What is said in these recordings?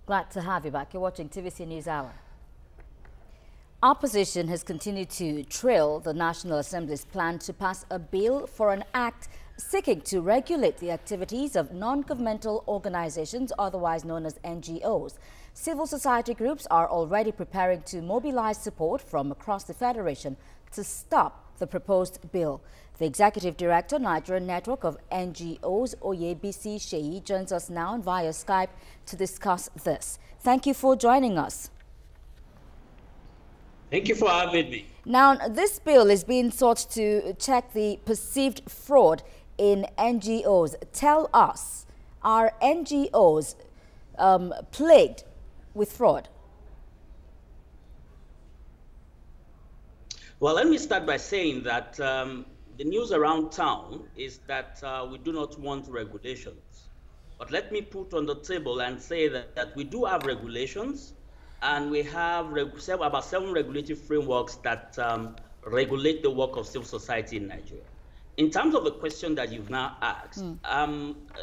Glad to have you back. You're watching TVC News Hour. Opposition has continued to trail the National Assembly's plan to pass a bill for an act seeking to regulate the activities of non-governmental organizations, otherwise known as NGOs. Civil society groups are already preparing to mobilize support from across the Federation to stop the proposed bill. The Executive Director, Nigerian Network of NGOs, Oyebisi Seyi, joins us now via Skype to discuss this. Thank you for joining us. Thank you for having me. Now, this bill is being sought to check the perceived fraud in NGOs. Tell us, are NGOs plagued with fraud? Well, let me start by saying that the news around town is that we do not want regulations. But let me put on the table and say that we do have regulations, and we have about 7 regulatory frameworks that regulate the work of civil society in Nigeria. In terms of the question that you've now asked,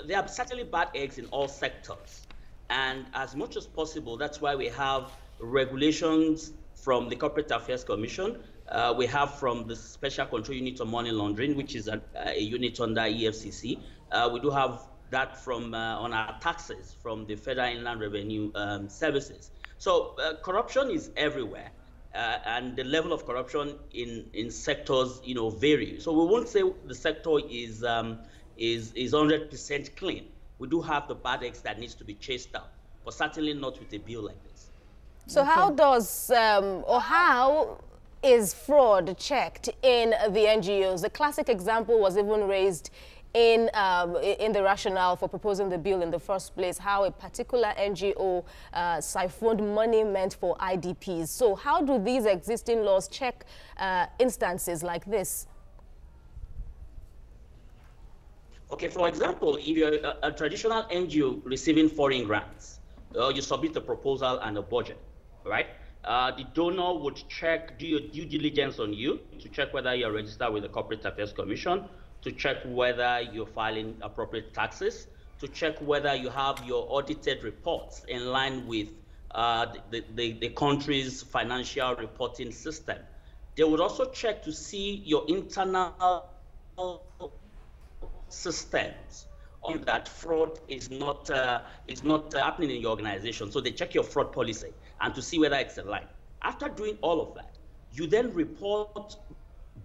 there are certainly bad eggs in all sectors. And as much as possible, that's why we have regulations from the Corporate Affairs Commission. We have from the Special Control Unit on Money Laundering, which is a unit under EFCC. We do have that from on our taxes from the Federal Inland Revenue Services. So corruption is everywhere, and the level of corruption in sectors, vary. So we won't say the sector is 100% clean. We do have the bad eggs that needs to be chased out, but certainly not with a bill like this. So how does how is fraud checked in the NGOs? The classic example was even raised in the rationale for proposing the bill in the first place, how a particular NGO siphoned money meant for IDPs. So how do these existing laws check instances like this? Okay, for example, if you're a traditional NGO receiving foreign grants, you submit a proposal and a budget, right? The donor would do your due diligence on you to check whether you're registered with the Corporate Affairs Commission, to check whether you're filing appropriate taxes, to check whether you have your audited reports in line with the country's financial reporting system. They would also check to see your internal systems on that fraud is not happening in your organization. So they check your fraud policy and to see whether it's aligned. After doing all of that, you then report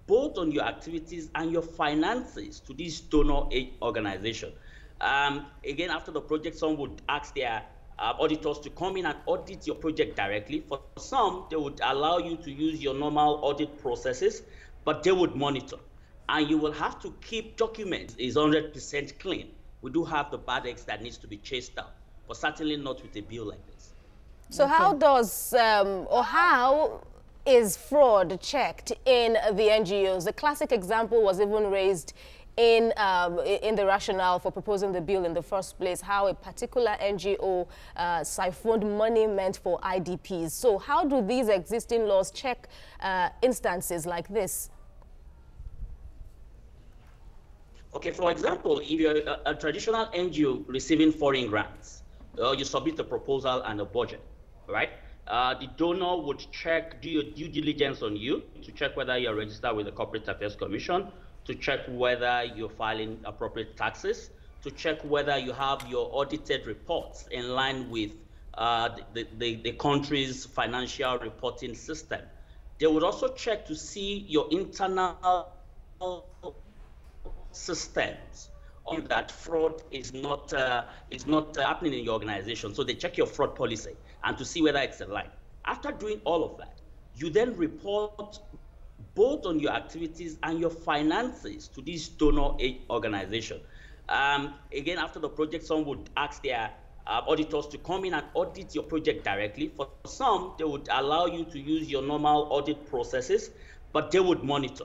both on your activities and your finances to this donor aid organization. Again, after the project, some would ask their auditors to come in and audit your project directly. For some, they would allow you to use your normal audit processes, but they would monitor. And you will have to keep documents is 100% clean. We do have the bad eggs that needs to be chased out, but certainly not with a bill like this. So how does, how is fraud checked in the NGOs? The classic example was even raised in the rationale for proposing the bill in the first place, how a particular NGO siphoned money meant for IDPs. So how do these existing laws check instances like this? Okay, for example, if you're a traditional NGO receiving foreign grants, you submit a proposal and a budget, right? The donor would do your due diligence on you to check whether you're registered with the Corporate Affairs Commission, to check whether you're filing appropriate taxes, to check whether you have your audited reports in line with the country's financial reporting system. They would also check to see your internal systems on that fraud is not happening in your organization. So they check your fraud policy and to see whether it's aligned. After doing all of that, you then report both on your activities and your finances to this donor aid organization. Again, after the project, some would ask their auditors to come in and audit your project directly. For some, they would allow you to use your normal audit processes, but they would monitor.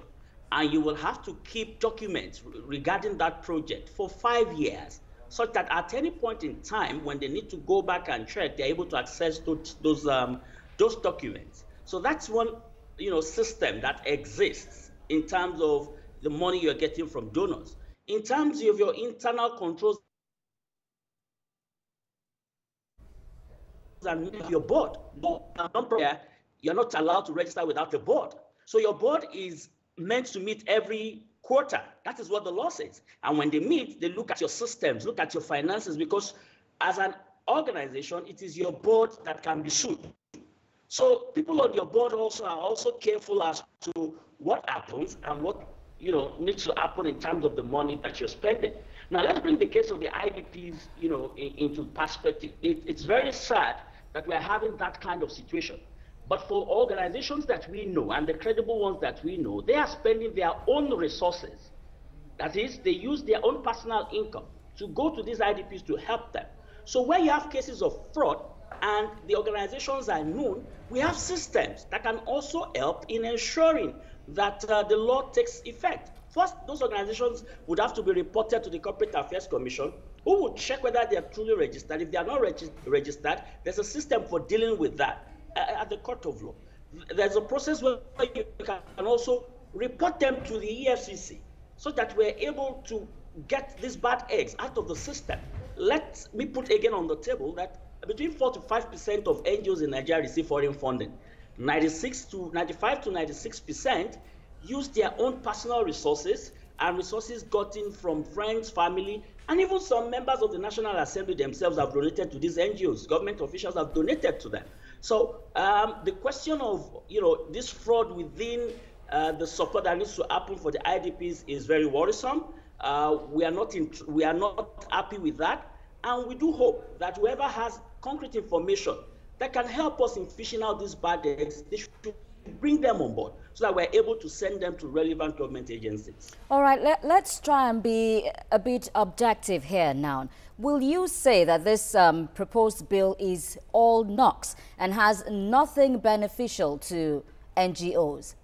And you will have to keep documents regarding that project for 5 years, such that at any point in time, when they need to go back and check, they're able to access those documents. So that's one system that exists in terms of the money you're getting from donors. In terms of your internal controls, and your board. No, you're not allowed to register without a board. So your board is meant to meet every quarter. That is what the law says. And when they meet, they look at your systems, look at your finances, because as an organization, it is your board that can be sued. So people on your board also are also careful as to what happens and what needs to happen in terms of the money that you're spending. Now let's bring the case of the IDPs, into perspective. It's very sad that we're having that kind of situation. But for organizations that we know, and the credible ones that we know, they are spending their own resources. That is, they use their own personal income to go to these IDPs to help them. So when you have cases of fraud and the organizations are known, we have systems that can also help in ensuring that the law takes effect. First, those organizations would have to be reported to the Corporate Affairs Commission, who would check whether they are truly registered. If they are not registered, there's a system for dealing with that at the court of law. There's a process where you can also report them to the EFCC so that we're able to get these bad eggs out of the system. Let me put again on the table that between 4 to 5% of NGOs in Nigeria receive foreign funding. 95 to 96% use their own personal resources and resources gotten from friends, family, and even some members of the National Assembly themselves have donated to these NGOs. Government officials have donated to them. So the question of this fraud within the support that needs to happen for the IDPs is very worrisome. We are not happy with that, and we do hope that whoever has concrete information that can help us in fishing out these bad eggs, they should bring them on board so that we're able to send them to relevant government agencies. All right, let's try and be a bit objective here now. Will you say that this proposed bill is all knocks and has nothing beneficial to NGOs?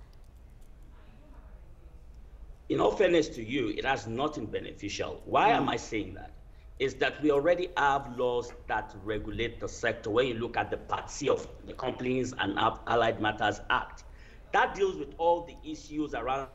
In all fairness to you, it has nothing beneficial. Why am I saying that? Is that we already have laws that regulate the sector. When you look at the Part C of the Companies and Allied Matters Act, that deals with all the issues around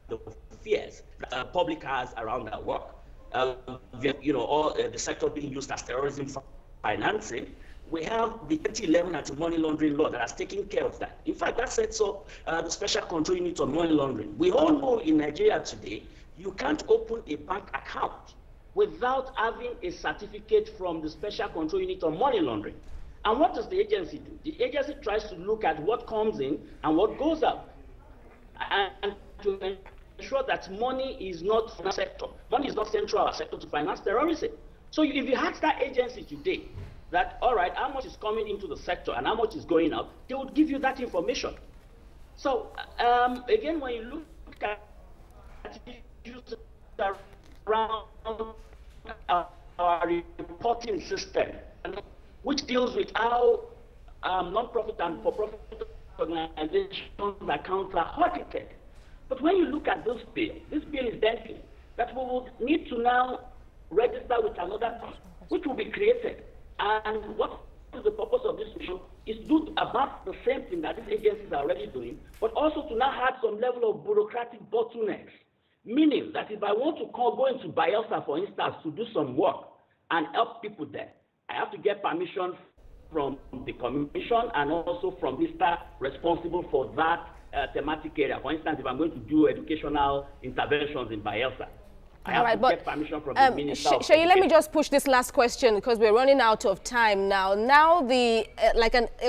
the fears that the public has around their work. All the sector being used as terrorism financing. We have the 2011 anti-money laundering law that has taken care of that. In fact, that sets up the Special Control Unit on Money Laundering. We all know in Nigeria today, you can't open a bank account without having a certificate from the Special Control Unit on Money Laundering. And what does the agency do? The agency tries to look at what comes in and what goes out, and to ensure that money is not from the sector. Money is not central to our sector to finance terrorism. So if you ask that agency today that, all right, how much is coming into the sector and how much is going out, they would give you that information. So again, when you look at issues around our reporting system, which deals with how non-profit and for-profit organizations' accounts are audited. But when you look at this bill is then that we will need to now register with another fund, which will be created. And what is the purpose of this bill is to do about the same thing that these agencies are already doing, but also to now add some level of bureaucratic bottlenecks. Meaning that if I want to go into Bayelsa, for instance, to do some work and help people there, I have to get permission from the commission and also from Mr. responsible for that thematic area. For instance, if I'm going to do educational interventions in Bayelsa, I have to get permission from the Minister of Seyi, let me just push this last question because we're running out of time now. Now a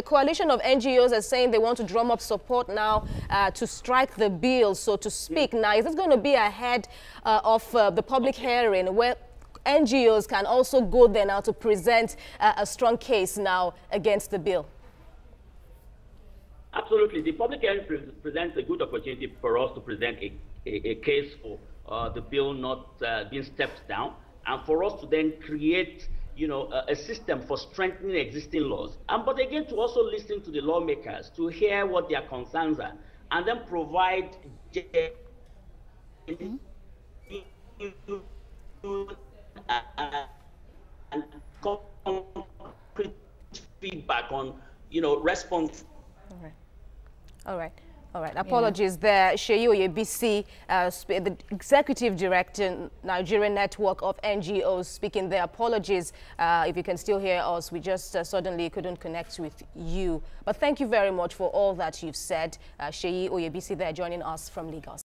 coalition of NGOs are saying they want to drum up support now to strike the bill, so to speak. Now, is this going to be ahead of the public hearing where NGOs can also go there now to present a strong case now against the bill? Absolutely. The public hearing presents a good opportunity for us to present a case for the bill not being stepped down, and for us to then create, a system for strengthening existing laws. But again, to also listen to the lawmakers to hear what their concerns are, and then provide and concrete feedback on, response. All right. All right, apologies there. Seyi Oyebisi, the Executive Director, Nigerian Network of NGOs, speaking there. Apologies if you can still hear us. We just suddenly couldn't connect with you. But thank you very much for all that you've said. Seyi Oyebisi there joining us from Lagos.